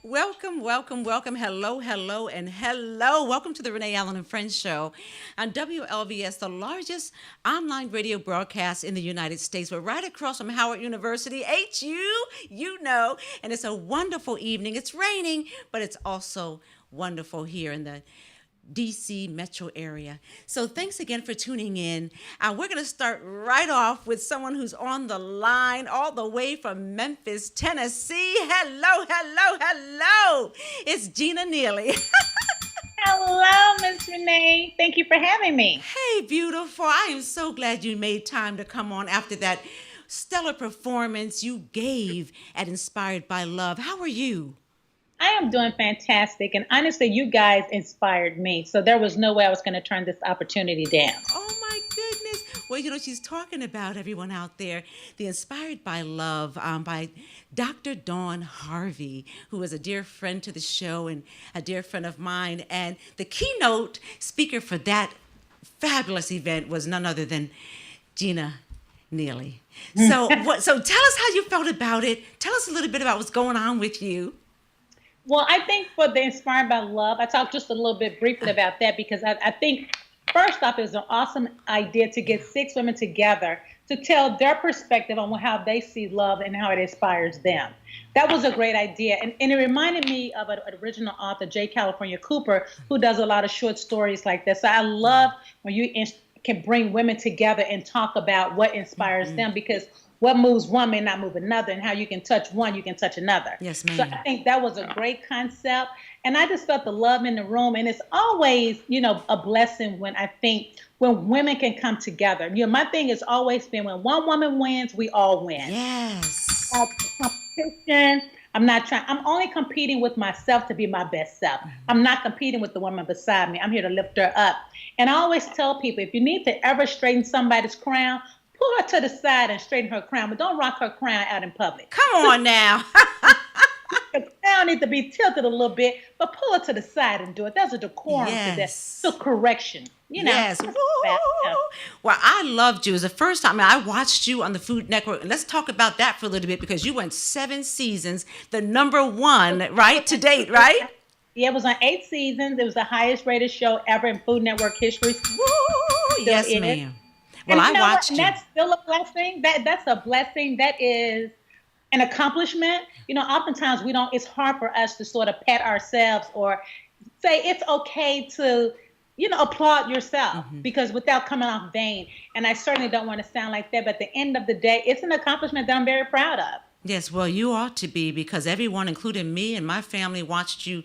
Welcome, welcome, welcome. Hello, hello, and hello. Welcome to the Renee Allen and Friends Show on WLVS, the largest online radio broadcast in the United States. We're right across from Howard University, HU, you know, and it's a wonderful evening. It's raining, but it's also wonderful here in the DC metro area. So thanks again for tuning in. We're going to start right off with someone who's on the line all the way from Memphis, Tennessee. Hello, hello, hello. It's Gina Neely. Hello, Miss Renee. Thank you for having me. Hey, beautiful. I am so glad you made time to come on after that stellar performance you gave at Inspired by Love. How are you? I am doing fantastic. And honestly, you guys inspired me. So there was no way I was going to turn this opportunity down. Oh my goodness. Well, she's talking about everyone out there, the Inspired by Love by Dr. Dawn Harvey, who is a dear friend to the show and a dear friend of mine. And the keynote speaker for that fabulous event was none other than Gina Neely. So tell us how you felt about it. Tell us a little bit about what's going on with you. Well, I think for the Inspired by Love, I talked just a little bit briefly about that because I think, first off, it's an awesome idea to get six women together to tell their perspective on how they see love and how it inspires them. That was a great idea. And it reminded me of an original author, J. California Cooper, who does a lot of short stories like this. So I love when you can bring women together and talk about what inspires them because what moves one may not move another, and how you can touch one, you can touch another. Yes, So ma'am. I think that was a great concept. And I just felt the love in the room. And it's always, a blessing when I think when women can come together. My thing has always been when one woman wins, we all win. Yes. Competition. I'm only competing with myself to be my best self. I'm not competing with the woman beside me. I'm here to lift her up. And I always tell people, if you need to ever straighten somebody's crown, pull her to the side and straighten her crown, but don't rock her crown out in public. Come on now. The crown needs to be tilted a little bit, but pull her to the side and do it. There's a decorum to that. Yes. It's a correction. Yes. Woo. Well, I loved you. It was the first time I watched you on the Food Network. And let's talk about that for a little bit because you went 7 seasons, the number one, right, to date, right? Yeah, it was on 8 seasons. It was the highest rated show ever in Food Network history. Woo. Yes, is. ma'am. Well, And I watched and you. that's still a blessing. That's a blessing. That is an accomplishment. Oftentimes we don't. It's hard for us to sort of pat ourselves or say it's okay to, applaud yourself because without coming off vain. And I certainly don't want to sound like that. But at the end of the day, it's an accomplishment that I'm very proud of. Yes, well, you ought to be because everyone, including me and my family, watched you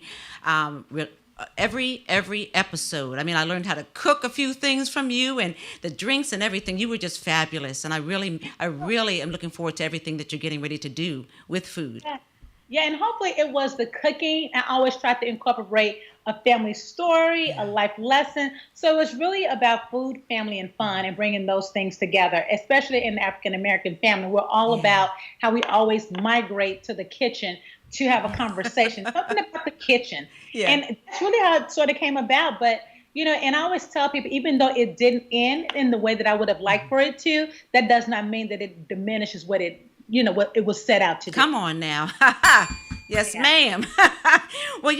every episode. I mean, I learned how to cook a few things from you and the drinks and everything. You were just fabulous, and I really am looking forward to everything that you're getting ready to do with food. Yeah, and hopefully it was the cooking. I always tried to incorporate a family story, a life lesson. So it's really about food, family, and fun and bringing those things together, especially in the African American family. We're all about how we always migrate to the kitchen to have a conversation, something about the kitchen. Yeah. And that's really how it sort of came about. But and I always tell people, even though it didn't end in the way that I would have liked for it to, that does not mean that it diminishes what it was set out to do. Come on now. Yes, Yeah. ma'am. Well,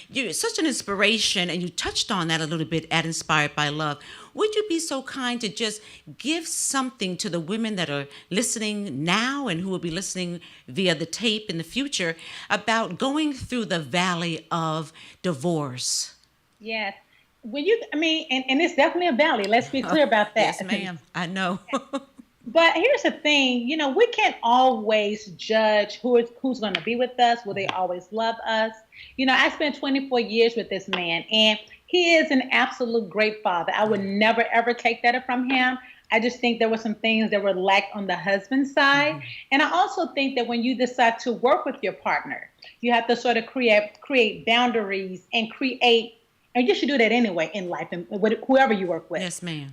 you're such an inspiration, and you touched on that a little bit at Inspired by Love. Would you be so kind to just give something to the women that are listening now and who will be listening via the tape in the future about going through the valley of divorce? Yes. And it's definitely a valley. Let's be clear about that. Yes, ma'am. I know. But here's the thing, we can't always judge who's going to be with us. Will they always love us? I spent 24 years with this man, and he is an absolute great father. I would never, ever take that from him. I just think there were some things that were lacked on the husband side. And I also think that when you decide to work with your partner, you have to sort of create boundaries and you should do that anyway in life and with whoever you work with. Yes, ma'am.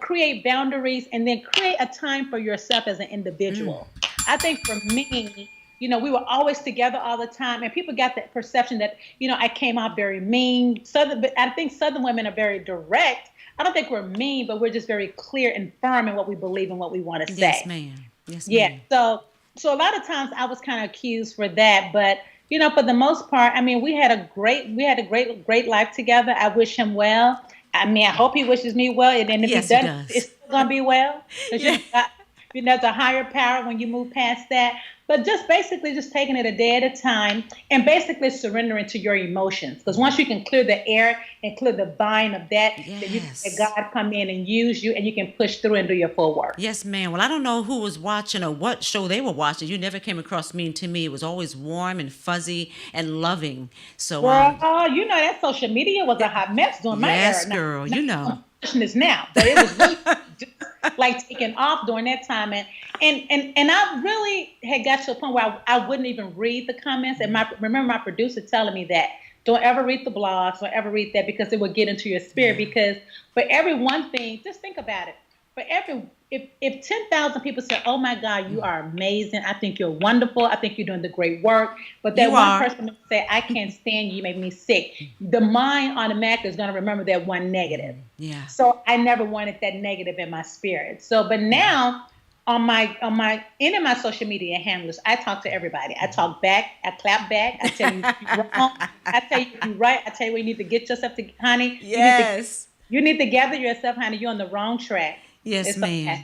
Create boundaries and then create a time for yourself as an individual. I think for me, we were always together all the time, and people got that perception that, I came out very mean. But I think Southern women are very direct. I don't think we're mean, but we're just very clear and firm in what we believe and what we want to say. Yes, ma'am. Yes, Yeah. ma'am. So a lot of times I was kind of accused for that, but for the most part, I mean, we had a great life together. I wish him well. I mean, I hope he wishes me well, and then if he Yes, he doesn't, it's does. still gonna be well, because Yeah. there's a higher power when you move past that. But just basically just taking it a day at a time, and basically surrendering to your emotions. Because once you can clear the air and clear the bind of that, then you can let Yes. God come in and use you, and you can push through and do your full work. Yes, ma'am. Well, I don't know who was watching or what show they were watching. You never came across me, and to me, it was always warm and fuzzy and loving. So, Girl, that social media was a hot mess during my yes, era. Now, girl, not you as know. much as now, but it was really just like taking off during that time. And I really had got to a point where I wouldn't even read the comments. And remember my producer telling me that don't ever read the blogs, don't ever read that, because it would get into your spirit. Yeah. Because for every one thing, just think about it. For every if 10,000 people say, "Oh my God, you are amazing. I think you're wonderful. I think you're doing the great work," but that You one are. person will say, "I can't stand you. You make me sick." The mind automatically is going to remember that one negative. Yeah. So I never wanted that negative in my spirit. So, but now on my any of my social media handlers, I talk to everybody. I talk back. I clap back. I tell you if you're wrong. I tell you if you're right. I tell you where you need to get yourself to, honey. Yes. You need to gather yourself, honey. You're on the wrong track. Yes, It's okay. ma'am.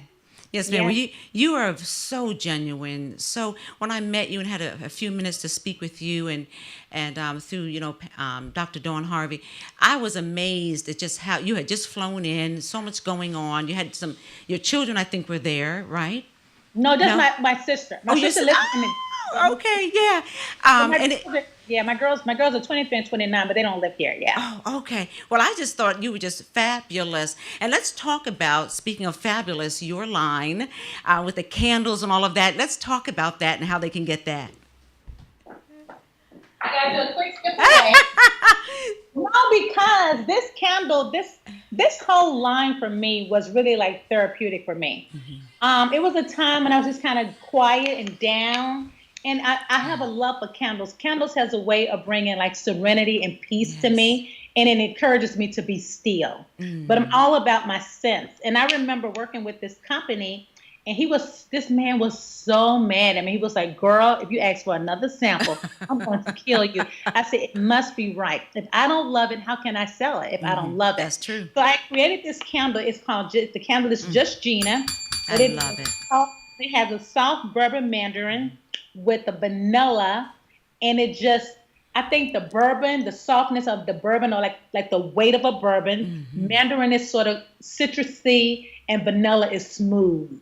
Yes, ma'am. Well, Yeah. you are so genuine. So when I met you and had a few minutes to speak with you, and through Dr. Dawn Harvey, I was amazed at just how you had just flown in. So much going on. You had your children, I think, were there, right? No, just No. my sister. My Oh, you sister said, lives in the. oh, okay, yeah. But my And it, children, yeah, my girls are 23 and 29, but they don't live here. Yeah. oh, okay. Well, I just thought you were just fabulous. And let's talk about, speaking of fabulous, your line with the candles and all of that. Let's talk about that and how they can get that. I gotta do a quick skip away. No, because this candle, this whole line for me was really like therapeutic for me. It was a time when I was just kind of quiet and down, and I have a love for candles. Candles has a way of bringing like serenity and peace to Yes. me, and it encourages me to be still. But I'm all about my sense. And I remember working with this company, and this man was so mad at me. He was like, "Girl, if you ask for another sample, I'm going to kill you." I said, "It must be right. If I don't love it, how can I sell it if I don't love it?" That's true. So I created this candle. It's called, the candle is just Gina. I But love it. it has a soft bourbon mandarin with the vanilla, and I think the bourbon, the softness of the bourbon, or like the weight of a bourbon. Mandarin is sort of citrusy, and vanilla is smooth.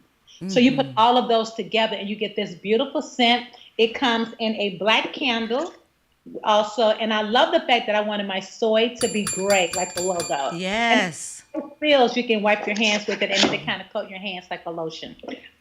So you put all of those together, and you get this beautiful scent. It comes in a black candle also, and I love the fact that I wanted my soy to be gray, like the logo. And Yes. it feels, you can wipe your hands with it, and it kind of coat your hands like a lotion.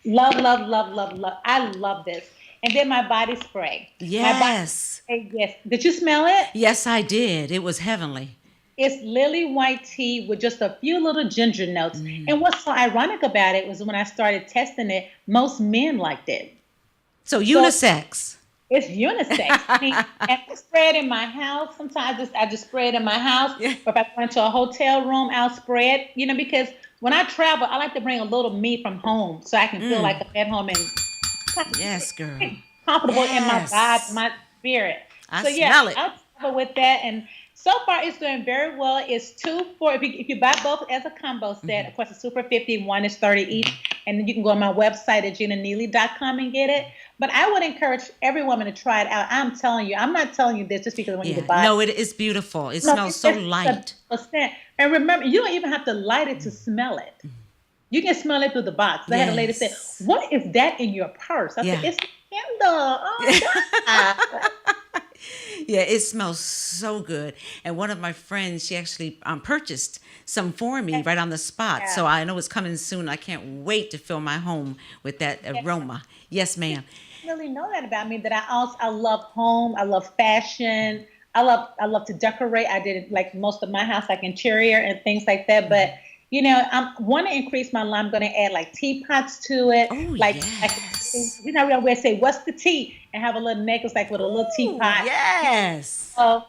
Love, love, love, love, love. I love this. And then my body spray. My body Yes. spray, yes. Did you smell it? Yes, I did. It was heavenly. It's lily white tea with just a few little ginger notes. And what's so ironic about it was when I started testing it, most men liked it. So So unisex. it's unisex. I mean, and I spray it in my house. Sometimes I just spray it in my house. Yeah. Or if I go into a hotel room, I'll spray it. Because when I travel, I like to bring a little me from home so I can feel like I'm at home and Yes, girl. comfortable in my vibe, Yes. my spirit. I So yeah, smell it. I'll travel with that, and so far it's doing very well. It's two for if you buy both as a combo set. Of course, it's super 50. One is 30 each, and then you can go on my website at ginaneely.com and get it. But I would encourage every woman to try it out. I'm telling you, I'm not telling you this just because I want you to Yeah. buy it. No, it is beautiful. It No, smells so it's light. a scent. And remember, you don't even have to light it to smell it. You can smell it through the box. I had a lady say, Yes. "What is that in your purse?" I Yeah. said, "It's a candle." Oh God. Yeah, it smells so good. And one of my friends, she actually purchased some for me right on the spot. Yeah. So I know it's coming soon. I can't wait to fill my home with that aroma. Yes, ma'am. Really know that about me, that I love home, I love fashion, I love to decorate. I did like most of my house like interior and things like that. But I want to increase my line. I'm going to add like teapots to it. Oh, Like yes. we always say, "What's the tea?" and have a little necklace like with a little Ooh, teapot. yes. So,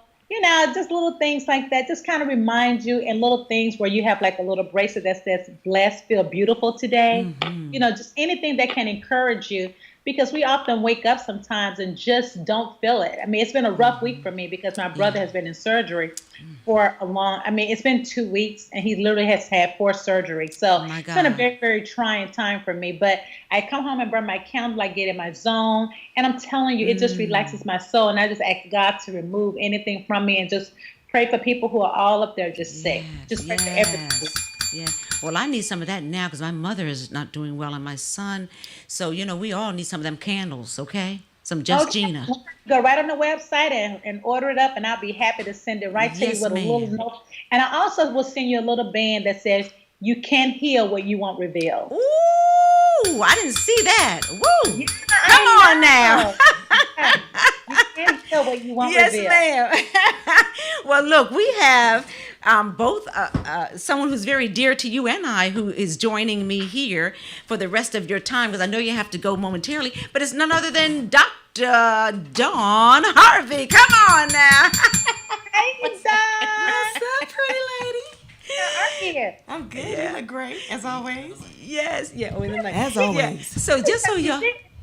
just little things like that, just kind of remind you, and little things where you have like a little bracelet that says "Blessed, feel beautiful today." Just anything that can encourage you. because we often wake up sometimes and just don't feel it. I mean, it's been a rough week for me because my brother Yeah. has been in surgery for a long, I mean, it's been 2 weeks and he literally has had 4 surgeries. Oh So my it's been a God. very, very trying time for me. But I come home and burn my candle, I get in my zone, and I'm telling you, it just relaxes my soul. And I just ask God to remove anything from me and just pray for people who are all up there just sick. Yes, Just pray for everybody. yes, yeah. Well, I need some of that now because my mother is not doing well and my son. So, we all need some of them candles, okay? Some Just Okay, Gina. go right on the website and order it up, and I'll be happy to send it right to you Yes, with a little ma'am. note. And I also will send you a little band that says, "You can heal what you won't reveal." Ooh, I didn't see that. Woo! Yeah, Come on I now. know. Yeah. You can heal what you won't Yes, reveal. ma'am. Well, look, we have both someone who's very dear to you and I who is joining me here for the rest of your time because I know you have to go momentarily, but it's none other than Dr. Dawn Harvey. Come on now. Hey, you What's done. up, pretty lady? How are you? I'm good. Yeah. You look great, as always. Yes, yeah. Oh, and then As yeah. always. So just so y'all.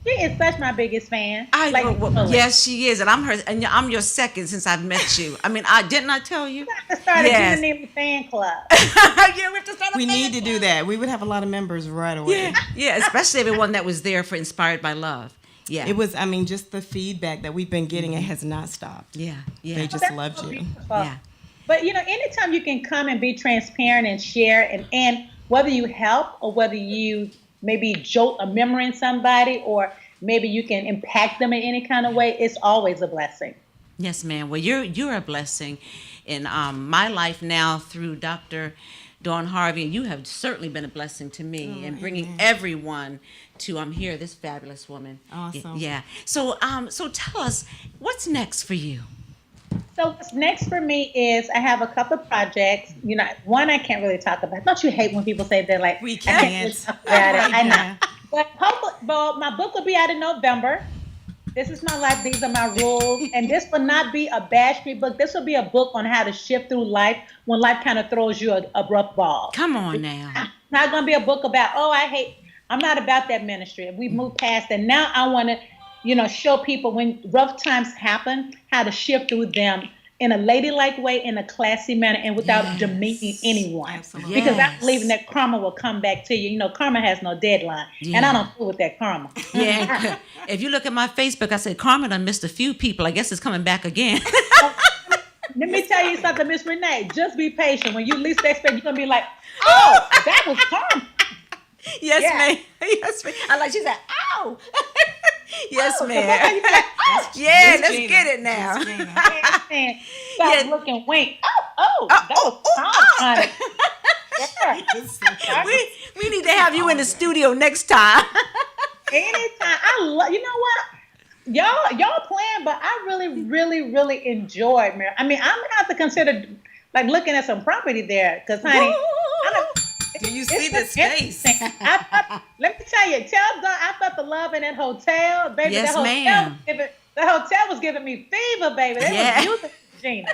She is such my biggest fan. I Like, know. Well, literally. yes, she is, and I'm her, and I'm your second since I've met you. I mean, I didn't I tell you? I started Yes. Gina Neely fan club. Yeah, we have to start a We fan need to do club. that. We would have a lot of members right away. Yeah, yeah, especially everyone that was there for Inspired by Love. Yeah, It was, I mean, just the feedback that we've been getting, it has not stopped. yeah, yeah, They just That's loved so you. beautiful. yeah. But anytime you can come and be transparent and share, and whether you help or whether you maybe jolt a memory in somebody, or maybe you can impact them in any kind of way, it's always a blessing. Yes, ma'am. Well, you're a blessing in my life now through Dr. Dawn Harvey, and you have certainly been a blessing to me in bringing amen. everyone to hear this fabulous woman. Awesome. Yeah. So so tell us what's next for you. So what's next for me is I have a couple of projects. One I can't really talk about. Don't you hate when people say they're like, We I can't really can't. talk about it. I know. Yeah. But hopefully, well, my book will be out in November. This is my life. These are my rules. And this will not be a bash me book. This will be a book on how to shift through life when life kind of throws you a rough ball. Come on now. It's not going to be a book about, I'm not about that ministry. We've moved past that. Now I want to, show people when rough times happen, how to shift through them in a ladylike way, in a classy manner, and without Yes. demeaning anyone. Absolutely. Because I Yes. believe in that karma will come back to you. Karma has no deadline. And Yeah. I don't fool with that karma. Yeah. If you look at my Facebook, I said Carmen done missed a few people. I guess it's coming back again. Let me tell you something, Miss Renee. Just be patient. When you least expect, you're going to be like, oh, that was karma. Yes, Yeah. ma'am. Yes, ma'am. I like she said, ow. Yes, Oh, so ma'am. that's how you be like, oh, Yeah, Miss let's Gina. get it now. Miss Gina. man, stop Yeah. looking, wink. That was karma, honey. Yeah. We need to have you in the studio next time. Anytime. I love, you know what? Y'all playing, but I really, really, really enjoyed, man. I mean, I'm gonna have to consider like looking at some property there, because honey, I don't, Do you it's see the just space? interesting. Let me tell you, tell Don I felt the love in that hotel, baby. Yes, that hotel ma'am. Was giving, the hotel was giving me fever, baby. They Yeah. was beautiful, Gina.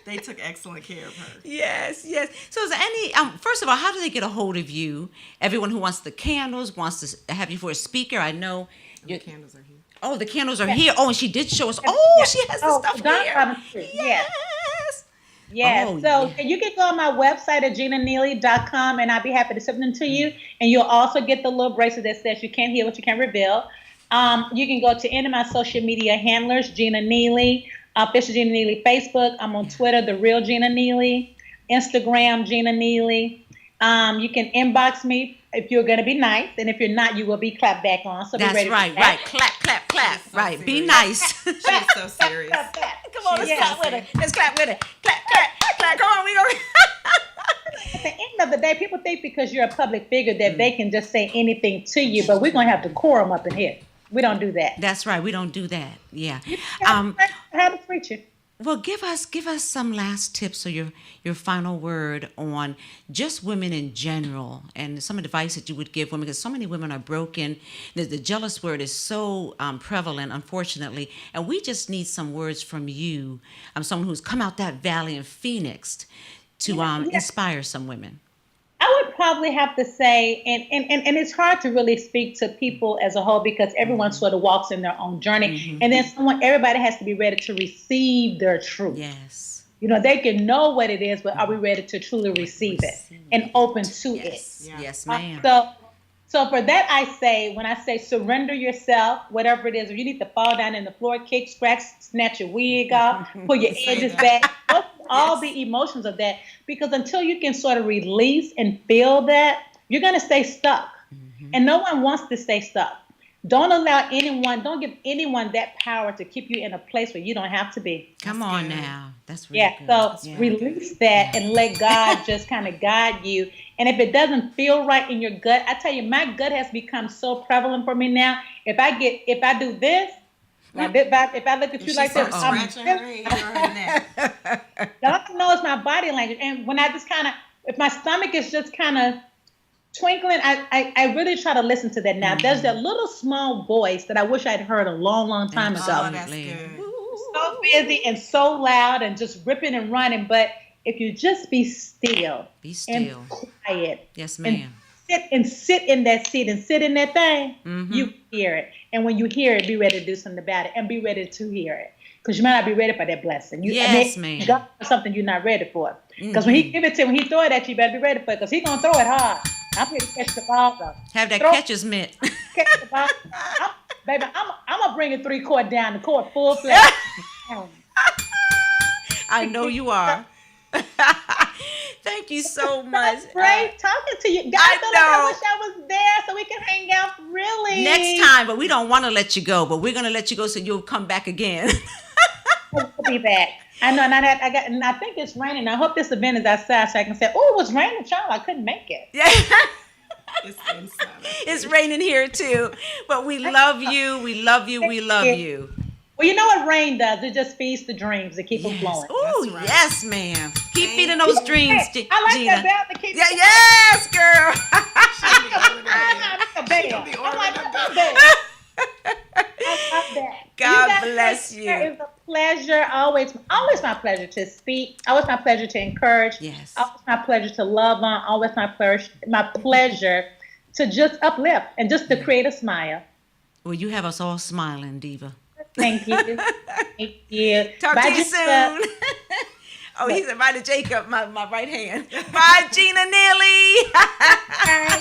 They took excellent care of her. Yes, yes. So is there any, first of all, how do they get a hold of you? Everyone who wants the candles, wants to have you for a speaker. I know. The candles are here. Oh, the candles are here. Oh, and she did show us. Oh, Yeah. she has the Oh, stuff Don here. Robinson, yes. Yes. Yes. Oh, So yeah. you can go on my website at ginaneely.com, and I'll be happy to send them to you. And you'll also get the little bracelet that says you can't hear what you can't reveal. You can go to any of my social media handlers, Gina Neely, official Gina Neely Facebook. I'm on Twitter, The Real Gina Neely, Instagram, Gina Neely. You can inbox me if you're going to be nice, and if you're not, you will be clapped back on. So be That's ready for right, that. right. Clap, clap, clap. She's so Right. Be serious. nice. She's so serious. Clap, clap. Come on, let's Yes. clap with it. Let's clap with it. Clap, clap, clap. Come on, we go. At the end of the day, people think because you're a public figure that they can just say anything to you, but we're going to have decorum up in here. We don't do that. That's right. We don't do that. Yeah. How to preach it. Well, give us some last tips or your final word on just women in general and some advice that you would give women, because so many women are broken. The jealous word is so prevalent, unfortunately, and we just need some words from you. Someone who's come out that valley in Phoenix to Yeah. inspire some women. I would would probably have to say, and it's hard to really speak to people as a whole because everyone sort of walks in their own journey. And then everybody has to be ready to receive their truth. Yes. You know, they can know what it is, but are we ready to truly receive it and open to Yes. it? Yeah. Yes, ma'am. So for that, I say, when I say surrender yourself, whatever it is, if you need to fall down in the floor, kick, scratch, snatch your wig off, pull your edges back, all the emotions of that, because until you can sort of release and feel that, you're going to stay stuck. And no one wants to stay stuck. Don't give anyone that power to keep you in a place where you don't have to be. Come on now. That's really good. So release that and let God just kind of guide you. And if it doesn't feel right in your gut, I tell you, my gut has become so prevalent for me now. If I do this, like if I look at you like this, I'm God knows my body language. And when I just if my stomach is just kind of twinkling, I really try to listen to that now. There's that little small voice that I wish I'd heard a long, long time ago. That's good. So busy and so loud and just ripping and running. But if you just be still and quiet. Yes, ma'am. And sit in that seat and sit in that thing, you hear it. And when you hear it, be ready to do something about it and be ready to hear it. Because you might not be ready for that blessing. Yes, ma'am. God for something you're not ready for. Because when he give it to you, when he throw it at you, you better be ready for it. Because he's going to throw it hard. I'm here to catch the ball, though. Have that catcher's mitt. Catch the ball. Baby, I'm going to bring a 3-court down the court full fledged. I know you are. Thank you so much. That's great talking to you. Guys, I wish I was there so we can hang out really. Next time, but we don't want to let you go, but we're going to let you go so you'll come back again. We'll be back. I know, and I think it's raining. I hope this event is outside so I can say, oh, it was raining, child. I couldn't make it. Yeah. It's inside. It's raining here too. But we love you. We love you. We love you. Well, you know what rain does? It just feeds the dreams. It keeps them flowing. Oh, right. yes, ma'am. Keep feeding those dreams, I like Gina. that bell to keep Yes, girl. I love that. God bless you. It is a pleasure. Always my pleasure to speak. Always my pleasure to encourage. Yes. Always my pleasure to love on. Always my pleasure to just uplift and just to create a smile. Well, you have us all smiling, Diva. Thank you. Thank you. Talk to you soon. Oh, he's invited Jacob, my right hand. Bye, Gina, Neely.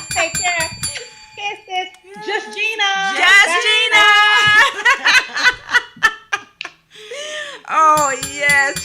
Take care. Kisses. Just Gina. Just Gina. Oh, yes.